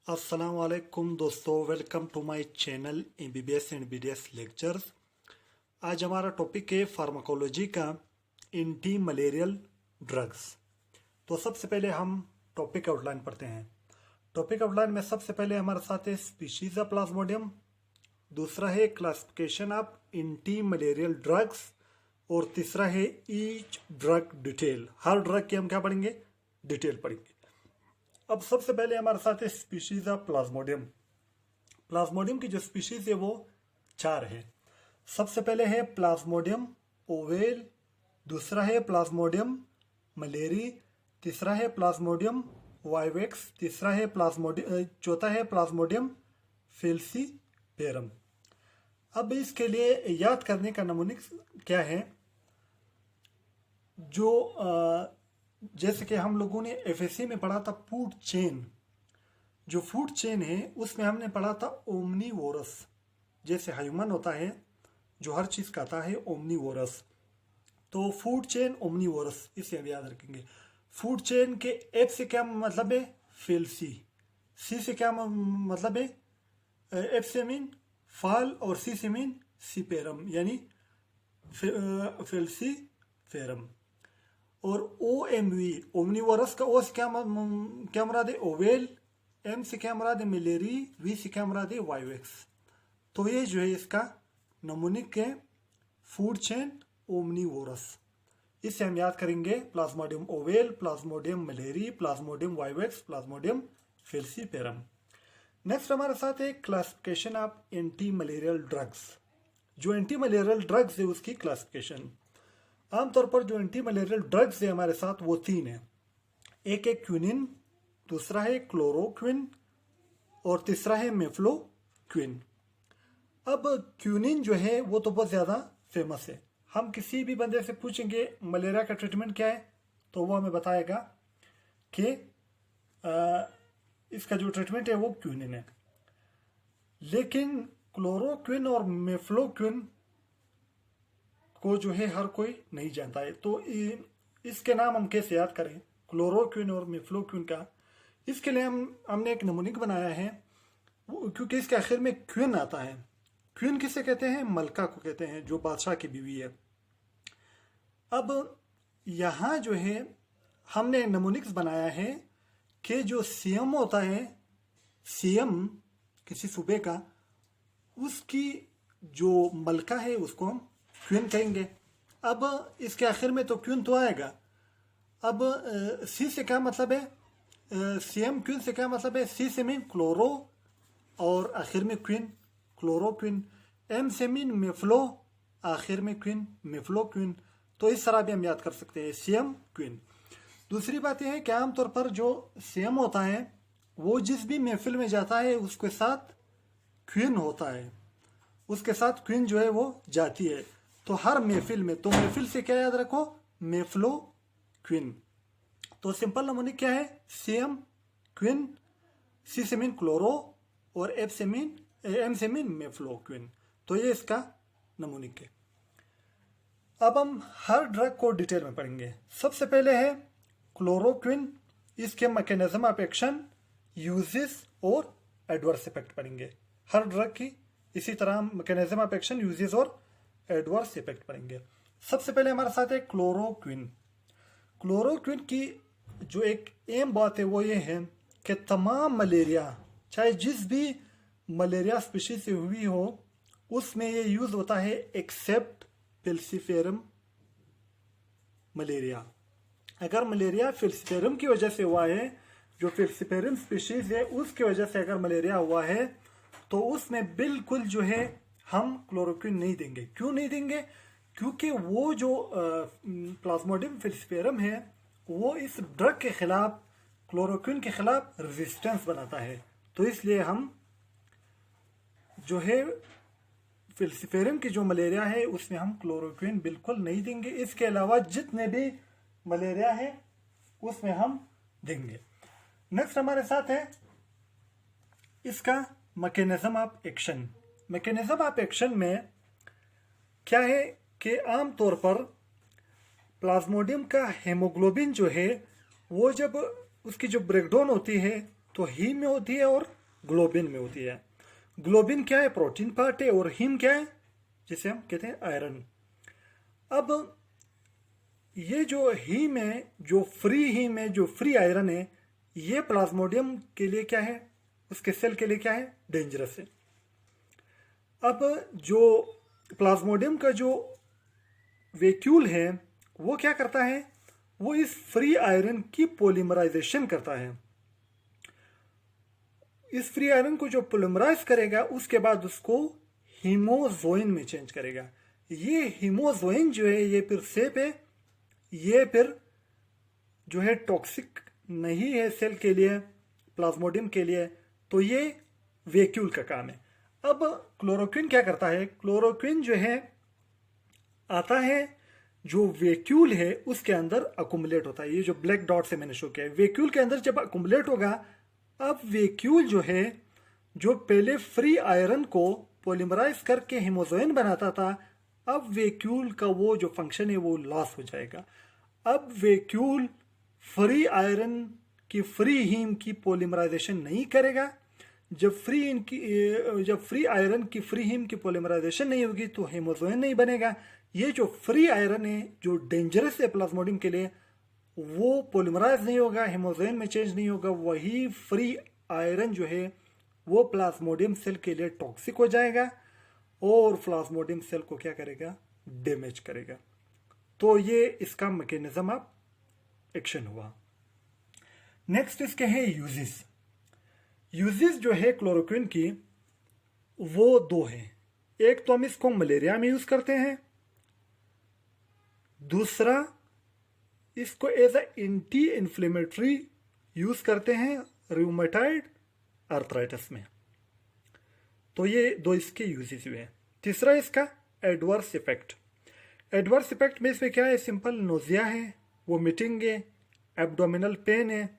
अस्सलाम वालेकुम दोस्तों, welcome to my channel MBBS and BDS lectures. आज हमारा टॉपिक है फार्माकोलॉजी का एंटी मलेरियल ड्रग्स। तो सबसे पहले हम टॉपिक आउटलाइन पढ़ते हैं। टॉपिक आउटलाइन में सबसे पहले हमारे साथ है स्पीशीज ऑफ प्लाज्मोडियम, दूसरा है classification of anti malarial drugs और तीसरा है ईच ड्रग डिटेल। हर ड्रग की हम क्या पढ़ेंगे? डिटेल पढ़ेंगे। अब सबसे पहले हमारे साथ है स्पीशीज ऑफ प्लाज्मोडियम। प्लाज्मोडियम की जो स्पीशीज है वो 4 है। सबसे पहले है प्लाज्मोडियम ओवेल, दूसरा है प्लाज्मोडियम मलेरी, तीसरा है प्लाज्मोडियम वाइवेक्स, चौथा है प्लाज्मोडियम फेल्सीपेरम। अब इसके लिए याद करने का नमूना क्या है? जैसे कि हम लोगों ने एफएससी में पढ़ा था फूड चेन। जो फूड चेन है उसमें हमने पढ़ा था ओमनीवोरस। जैसे ह्यूमन होता है जो हर चीज खाता है, ओमनीवोरस। तो फूड चेन ओमनीवोरस, इसे हम याद रखेंगे। फूड चेन के एफ से क्या मतलब है? फेल्सी। सी से क्या मतलब है? एफ से मीन फाल और सी से मीन सीपेरम, यानी फेल्सी फेरम। और ओ एम वी ओमनीवोरस का ओ से क्या मुराद है? ओवेल। एम से क्या मुराद है? मिलेरी। वी से क्या मुराद है? वाइवेक्स। तो ये जो है इसका नमूनिक है फूड चेन ओमनीवोरस। इससे हम याद करेंगे Plasmodium oval, Plasmodium malariae, Plasmodium vivax, Plasmodium falciparum. Next हमारे साथ है classification of anti malarial drugs. जो एंटी मलेरियल ड्रग्स है उसकी क्लासिफिकेशन। आमतौर पर जो एंटी मलेरियल ड्रग्स है हमारे साथ वो 3 है। एक है क्विनिन, दूसरा है क्लोरोक्विन और तीसरा है मेफ्लोक्विन। अब क्विनिन जो है वो तो बहुत ज्यादा फेमस है। हम किसी भी बंदे से पूछेंगे मलेरिया का ट्रीटमेंट क्या है तो वो हमें बताएगा कि इसका जो ट्रीटमेंट है वो क्विनिन है। लेकिन क्लोरोक्विन और मेफ्लोक्विन को जो है हर कोई नहीं जानता है। तो इसके नाम हम कैसे याद करें, क्लोरोक्विन और मेफ्लोक्विन का? इसके लिए हमने एक नमूनिक बनाया है, क्योंकि इसके आखिर में क्विन आता है। क्विन किसे कहते हैं? मलका को कहते हैं, जो बादशाह की बीवी है। अब यहाँ जो है हमने नमूनिक्स बनाया है कि जो सीएम होता है, सीएम किसी सूबे का, उसकी जो मलका है उसको हम क्वीन कहेंगे। अब इसके आखिर में तो क्वीन तो आएगा। अब सी से क्या मतलब है? सीएम क्वीन से क्या मतलब है? सी से मीन क्लोरो और आखिर में क्वीन, क्लोरोक्विन। एम से मीन मेफ्लो, आखिर में क्वीन, मेफ्लोक्विन। तो इस तरह भी हम याद कर सकते हैं, सीएम क्वीन। दूसरी बात यह है कि आमतौर पर जो सीएम होता है वो जिस भी महफिल में जाता है उसके साथ क्वीन होता है, उसके साथ क्वीन जो है वो जाती है। तो हर महफिल में, तो महफिल से क्या याद रखो? मेफ्लो क्वीन। तो सिंपल नमूनिक क्या है? सीएम क्वीन, सी से मीन क्लोरो और एम से मीन मेफ्लो क्वीन। तो ये इसका नमूनिक है। अब हम हर ड्रग को डिटेल में पढ़ेंगे। सबसे पहले है क्लोरोक्विन। इसके मैकेनिज्म ऑफ एक्शन, यूजेस और एडवर्स इफेक्ट पढ़ेंगे। हर ड्रग की इसी तरह मैकेनिज्म ऑफ एक्शन, यूजेस और एडवर्स इफेक्ट पढ़ेंगे। सबसे पहले हमारे साथ है क्लोरोक्विन। क्लोरोक्विन की जो एक एम बात है वो ये है कि तमाम मलेरिया, चाहे जिस भी मलेरिया स्पीशीज से हुई हो, उसमें ये यूज होता है एक्सेप्ट फेल्सीपेरम मलेरिया। अगर मलेरिया फेल्सीपेरम की वजह से हुआ है, जो फेल्सीपेरम स्पीशीज है उसकी वजह से अगर मलेरिया हुआ है, तो उसमें बिल्कुल जो है हम क्लोरोक्विन नहीं देंगे। क्यों नहीं देंगे? क्योंकि वो जो प्लाज्मोडियम फेल्सीपेरम है वो इस ड्रग के खिलाफ, क्लोरोक्विन के खिलाफ रेजिस्टेंस बनाता है। तो इसलिए हम जो है फेल्सीपेरम की जो मलेरिया है उसमें हम क्लोरोक्विन बिल्कुल नहीं देंगे। इसके अलावा जितने भी मलेरिया है उसमें हम देंगे। नेक्स्ट हमारे साथ है इसका mechanism of action. Mechanism of action में क्या है कि आमतौर पर प्लाज्मोडियम का हेमोग्लोबिन जो है वो जब उसकी जो ब्रेकडाउन होती है तो हीम में होती है और ग्लोबिन में होती है। ग्लोबिन क्या है? प्रोटीन पार्ट है। और हीम क्या है? जिसे हम कहते हैं आयरन। अब ये जो हीम है, जो फ्री हीम है, जो फ्री आयरन है, ये प्लाज्मोडियम के लिए क्या है? उसके सेल के लिए क्या है? डेंजरस है। अब जो प्लाज्मोडियम का जो वैक्यूल है वो क्या करता है? वो इस फ्री आयरन की पॉलीमराइजेशन करता है। इस फ्री आयरन को जो पॉलीमराइज करेगा उसके बाद उसको हीमोजोइन में चेंज करेगा। ये हीमोजोइन जो है ये फिर सेफ है, ये फिर जो है टॉक्सिक नहीं है सेल के लिए, प्लाज्मोडियम के लिए। तो ये वैक्यूल का काम है। अब क्लोरोक्विन क्या करता है? क्लोरोक्विन जो है आता है, जो वैक्यूल है उसके अंदर अकुमुलेट होता है। ये जो ब्लैक डॉट से मैंने शो किया है, वैक्यूल के अंदर जब अकुमुलेट होगा, अब वैक्यूल जो है, जो पहले फ्री आयरन को पॉलीमराइज करके हीमोजोइन बनाता था, अब वैक्यूल का वो जो फंक्शन है वो लॉस हो जाएगा। अब वैक्यूल फ्री आयरन की फ्री हीम की पॉलीमराइजेशन नहीं करेगा। जब फ्री आयरन की फ्री हीम की पॉलीमराइजेशन नहीं होगी तो हीमोजोइन नहीं बनेगा। ये जो फ्री आयरन है, जो डेंजरस है प्लाज्मोडियम के लिए, वो पॉलीमराइज नहीं होगा, हीमोजोइन में चेंज नहीं होगा। वही फ्री आयरन जो है वो प्लाज्मोडियम सेल के लिए टॉक्सिक हो जाएगा और प्लाज्मोडियम सेल को क्या करेगा? डैमेज करेगा। तो ये इसका मैकेनिज्म ऑफ एक्शन हुआ। नेक्स्ट इसके हैं यूजेस। यूजेस जो है क्लोरोक्विन की वो दो हैं। एक तो हम इसको मलेरिया में यूज करते हैं, दूसरा इसको as a anti inflammatory use करते हैं रूमेटाइड आर्थराइटिस में। तो ये दो इसके यूजेस हुए हैं। तीसरा इसका एडवर्स इफेक्ट। एडवर्स इफेक्ट में इसमें क्या है? सिंपल नोजिया है, वोमिटिंग है, एब्डोमिनल पेन है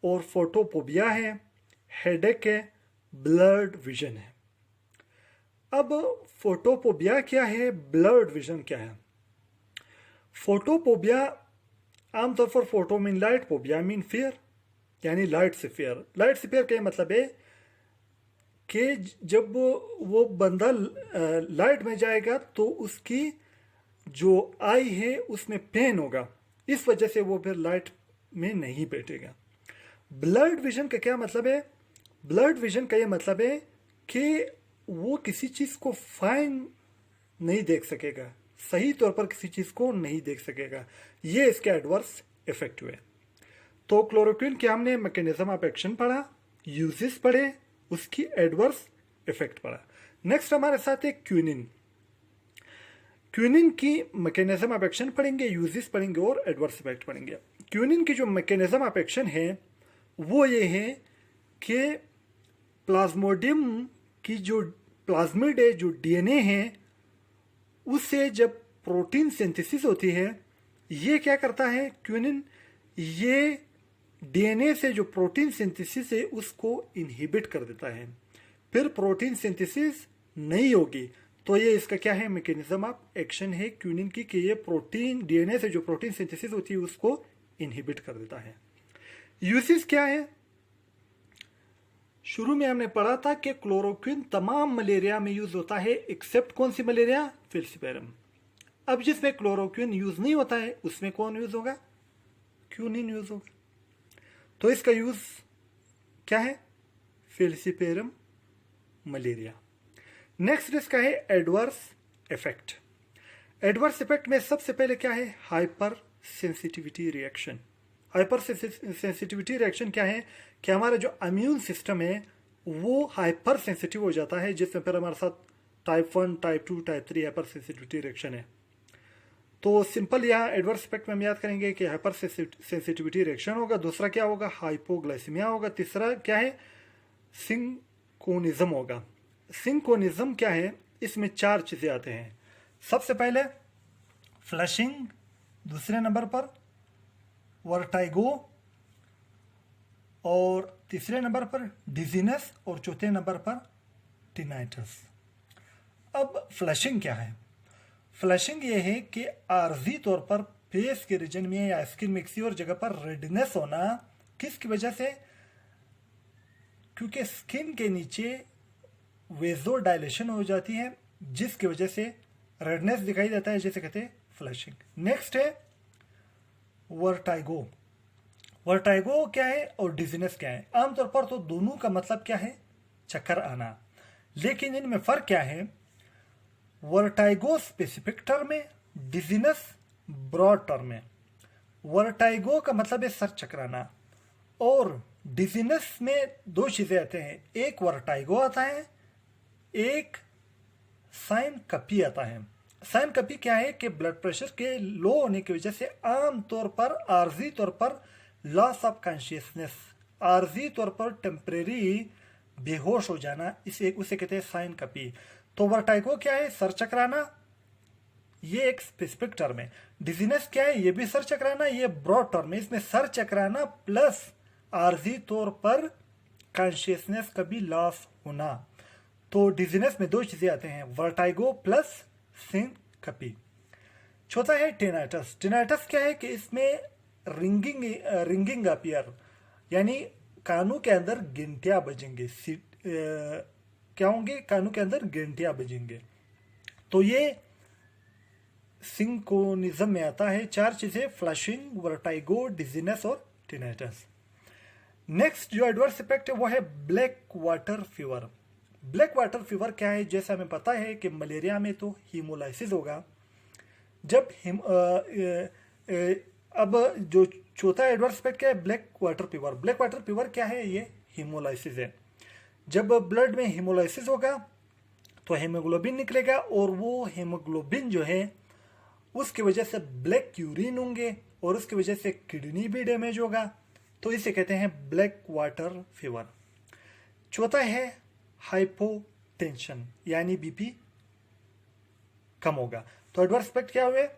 और फोटोफोबिया है, हेडेक है, ब्लर्ड विजन है। अब फोटोफोबिया क्या है, ब्लर्ड विजन क्या है? फोटोफोबिया आमतौर पर photo mean light, phobia mean fear, यानी लाइट से फियर। लाइट से फियर का मतलब है कि जब वो बंदा लाइट में जाएगा तो उसकी जो आई है उसमें पेन होगा, इस वजह से वो फिर लाइट में नहीं बैठेगा। ब्लर्ड विजन का क्या मतलब है? ब्लर्ड विजन का ये मतलब है कि वो किसी चीज को फाइन नहीं देख सकेगा, सही तौर पर किसी चीज को नहीं देख सकेगा। ये इसके एडवर्स इफेक्ट हुए। तो क्लोरोक्विन के हमने मैकेनिज्म ऑफ एक्शन पढ़ा, यूजेस पढ़े, उसकी एडवर्स इफेक्ट पढ़ा। नेक्स्ट हमारे साथ है क्विनिन। क्विनिन की मैकेनिज्म ऑफ एक्शन पढ़ेंगे, यूजेस पढ़ेंगे और एडवर्स इफेक्ट पढ़ेंगे। क्विनिन की जो मैकेनिज्म ऑफ एक्शन है वो ये है कि प्लाज्मोडियम की जो प्लाज्मिड है, जो डीएनए है, उससे जब प्रोटीन सिंथेसिस होती है, ये क्या करता है? क्विनिन ये डीएनए से जो प्रोटीन सिंथेसिस है उसको इनहिबिट कर देता है। फिर प्रोटीन सिंथेसिस नहीं होगी। तो ये इसका क्या है? मैकेनिज्म ऑफ एक्शन है क्विनिन की, कि ये प्रोटीन डीएनए से जो प्रोटीन सिंथेसिस होती है उसको इनहिबिट कर देता है। यूसेस क्या है? शुरू में हमने पढ़ा था कि क्लोरोक्विन तमाम मलेरिया में यूज होता है एक्सेप्ट कौन सी मलेरिया? फिल्सीपेरम। अब जिसमें क्लोरोक्विन यूज नहीं होता है उसमें कौन यूज होगा? क्विनिन यूज होगा। तो इसका यूज क्या है? फिल्सीपेरम मलेरिया। नेक्स्ट इसका है एडवर्स इफेक्ट। एडवर्स इफेक्ट में सबसे पहले क्या है? Hyper sensitivity reaction. Hyper sensitivity reaction क्या है? कि हमारा जो इम्यून सिस्टम है वो हाइपर सेंसिटिव हो जाता है, जिसमें फिर हमारे साथ type 1, type 2, type 3 hyper sensitivity reaction है। तो सिंपल यहाँ एडवर्स इफेक्ट में हम याद करेंगे कि हाइपर सेंसिटिविटी रिएक्शन होगा। दूसरा क्या होगा? हाइपोग्लाइसीमिया होगा। तीसरा क्या है? सिंकोनिज्म होगा। सिंकोनिज्म क्या है? इसमें 4 चीजें आते हैं। सबसे पहले फ्लशिंग, दूसरे नंबर पर वर्टाइगो, और तीसरे नंबर पर डिजीनेस, और चौथे नंबर पर टिनाइटस। अब फ्लशिंग क्या है? फ्लशिंग ये है कि आर्जी तौर पर फेस के रीजन में या स्किन में किसी और जगह पर रेडनेस होना। किसकी वजह से? क्योंकि स्किन के नीचे वेजो डायलेशन हो जाती है, जिसकी वजह से रेडनेस दिखाई देता है, जिसे कहते हैं फ्लशिंग। नेक्स्ट है वर्टाइगो। वर्टाइगो क्या है और डिजीनेस क्या है? आमतौर पर तो दोनों का मतलब क्या है? चक्कर आना। लेकिन इनमें फर्क क्या है? वर्टाइगो स्पेसिफिक टर्म है, डिजीनेस ब्रॉड टर्म है। वर्टाइगो का मतलब है सर चकराना, और डिजीनेस में दो चीजें आते हैं, एक वर्टाइगो आता है, एक साइनकपी आता है। साइनकपी क्या है कि ब्लड प्रेशर के लो होने की वजह से आमतौर पर आर्जी तौर पर लॉस ऑफ कॉन्शियसनेस, आर्जी तौर पर टेम्परेरी बेहोश हो जाना, इसे उसे कहते हैं साइनकपी। तो वर्टाइगो क्या है? सर चकराना, ये एक स्पेसिफिक टर्म है। डिजीनेस क्या है? ये भी सर चकराना, ये ब्रॉड टर्म है। इसमें सर चकराना प्लस आर्जी तौर पर कॉन्शियसनेस का भी लॉस होना। तो डिजीनेस में दो चीजें आते हैं, वर्टाइगो प्लस सिनकपी। चौथा है टिनाइटस। टिनाइटस क्या है कि इसमें रिंगिंग अपीयर, यानी कानों के अंदर घंटियां बजेंगे। क्या होंगे? कानों के अंदर घंटियां बजेंगे। तो ये सिंकोनिज्म में आता है। चार चीजें, फ्लशिंग, वर्टाइगो, डिजीनेस और टिनाइटस। नेक्स्ट जो एडवर्स इफेक्ट है वो है black water fever. Black water fever क्या है? जैसा हमें पता है कि मलेरिया में तो हीमोलाइसिस होगा। जब अब जो चौथा एडवर्स इफेक्ट क्या है? Black water fever. Black water fever क्या है? ये हीमोलाइसिस है। जब ब्लड में हीमोलाइसिस होगा तो हेमोग्लोबिन निकलेगा, और वो हेमोग्लोबिन जो है उसकी वजह से ब्लैक यूरिन होंगे, और उसकी वजह से किडनी भी डैमेज होगा। तो इसे कहते हैं ब्लैक वाटर फीवर। चौथा है हाइपोटेंशन, यानी बीपी कम होगा। तो एडवर्स इफेक्ट क्या हुए?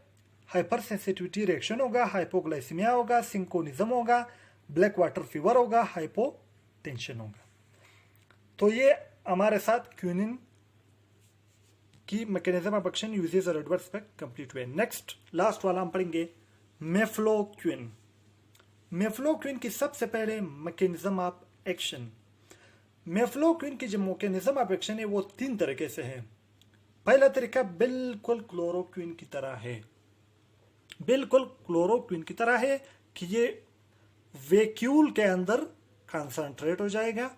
हाइपर सेंसिटिविटी रिएक्शन होगा, हाइपोग्लाइसीमिया होगा, सिंकोनिज्म होगा, ब्लैक वाटर फीवर होगा, हाइपोटेंशन होगा। तो ये हमारे साथ क्यूनिन की मैकेनिज्म ऑफ एक्शन, यूजेस और एडवर्स इफेक्ट कंप्लीट हुए। नेक्स्ट लास्ट वाला हम पढ़ेंगे मेफ्लोक्विन। मेफ्लोक्विन की सबसे पहले मैकेनिज्म ऑफ एक्शन। मेफ्लोक्विन की जो मैकेनिज्म ऑफ एक्शन है वो तीन तरीके से है। पहला तरीका बिल्कुल क्लोरोक्विन की तरह है, बिल्कुल क्लोरोक्विन की तरह है कि ये वैक्यूल के अंदर कंसंट्रेट हो जाएगा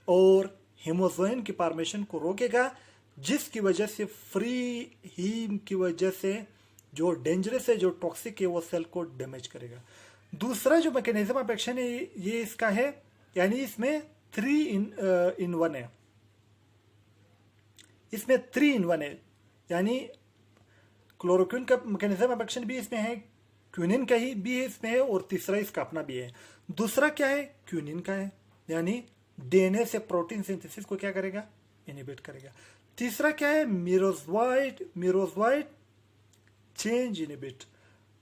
और हीमोजोइन की फॉर्मेशन को रोकेगा, जिसकी वजह से फ्री हीम की वजह से जो डेंजरस है, जो टॉक्सिक है, वो सेल को डैमेज करेगा। दूसरा जो मैकेनिज्म ऑफ एक्शन है ये इसका है, यानी इसमें 3 in 1 है। इसमें 3 in 1 है, यानी क्लोरोक्विन का मैकेनिज्म ऑफ एक्शन भी इसमें है, क्यूनिन का ही भी है इसमें है, और तीसरा इसका अपना भी है। दूसरा क्या है? क्यूनिन का है, यानी डीएनए से प्रोटीन सिंथेसिस को क्या करेगा? इनहिबिट करेगा। तीसरा क्या है? मिरोजवाइड चेंज इनहिबिट।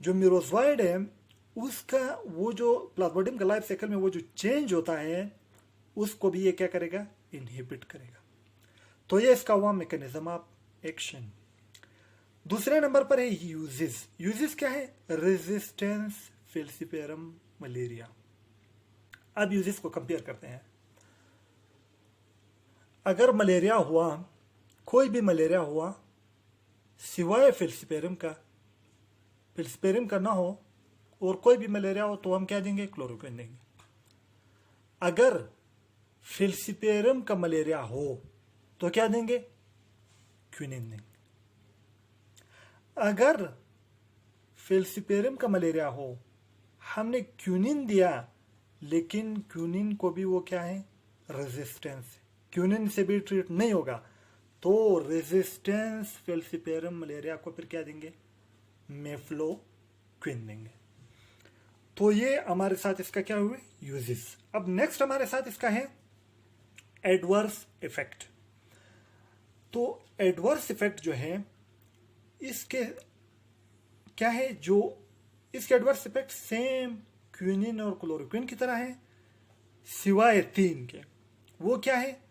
जो मिरोजवाइड है उसका वो जो प्लाज्मोडियम का लाइफ साइकिल में वो जो चेंज होता है उसको भी ये क्या करेगा? इनहिबिट करेगा। तो ये इसका हुआ मैकेनिज्म ऑफ एक्शन। दूसरे नंबर पर है यूजेस। यूजेस क्या है? Resistance फेल्सिपेरम malaria. अब यूजेस को कंपेयर करते हैं। अगर मलेरिया हुआ, कोई भी मलेरिया हुआ सिवाय फेल्सिपेरम का ना हो और कोई भी मलेरिया हो, तो हम क्या देंगे? क्लोरोक्विन देंगे। अगर फेल्सिपेरम का मलेरिया हो तो क्या देंगे? क्विनिन देंगे। अगर फेल्सिपेरम का मलेरिया हो, हमने क्यूनिन दिया, लेकिन क्यूनिन को भी वो क्या है? रेजिस्टेंस, क्यूनिन से भी ट्रीट नहीं होगा, तो रेजिस्टेंस फेल्सिपेरम मलेरिया को फिर क्या देंगे? मेफ्लोक्विन देंगे। तो ये हमारे साथ इसका क्या हुए? यूजेस। अब नेक्स्ट हमारे साथ इसका है एडवर्स इफेक्ट। तो एडवर्स इफेक्ट जो है इसके क्या है? जो इसके एडवर्स इफेक्ट सेम क्विनिन और क्लोरोक्विन की तरह है, सिवाय 3 के। वो क्या है?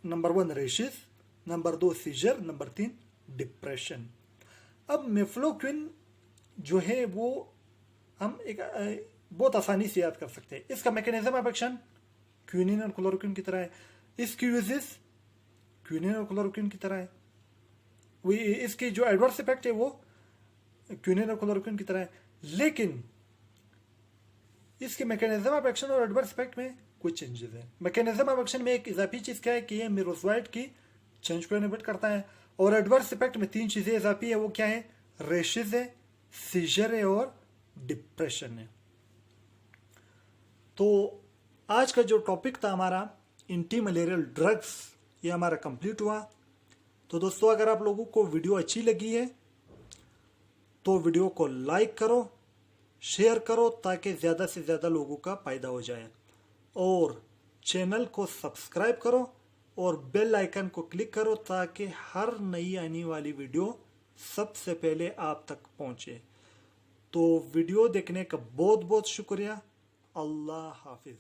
Number 1 rashes, number 2 seizure, number 3 depression. अब मेफ्लोक्विन जो है वो हम एक बहुत आसानी से याद कर सकते हैं। इसका मैकेनिज्म ऑफ एक्शन क्विनिन और क्लोरोक्विन की तरह है। इसकी यूजेस क्विनिन और क्लोरोक्विन की तरह है। इसकी जो एडवर्स इफेक्ट है वो क्विनिन और क्लोरोक्विन की तरह है, लेकिन इसके मैकेनिज्म ऑफ एक्शन और एडवर्स इफेक्ट में कुछ चेंजेस है। मैकेनिज्म ऑफ एक्शन में एक इजाफी चीज क्या है कि ये मिरोसवाइट की चेंज को इनहिबिट करता है, और एडवर्स इफेक्ट में 3 चीजें इजाफी है। वो क्या है? रेशेस है, सीजर है और डिप्रेशन है। तो आज का जो टॉपिक था हमारा एंटी मलेरियल ड्रग्स, ये हमारा कंप्लीट हुआ। तो दोस्तों, अगर आप लोगों को वीडियो अच्छी लगी है तो वीडियो को लाइक करो, शेयर करो, ताकि ज़्यादा से ज़्यादा लोगों का फायदा हो जाए, और चैनल को सब्सक्राइब करो और बेल आइकन को क्लिक करो ताकि हर नई आने वाली वीडियो सबसे पहले आप तक पहुंचे। तो वीडियो देखने का बहुत बहुत शुक्रिया। अल्लाह हाफिज।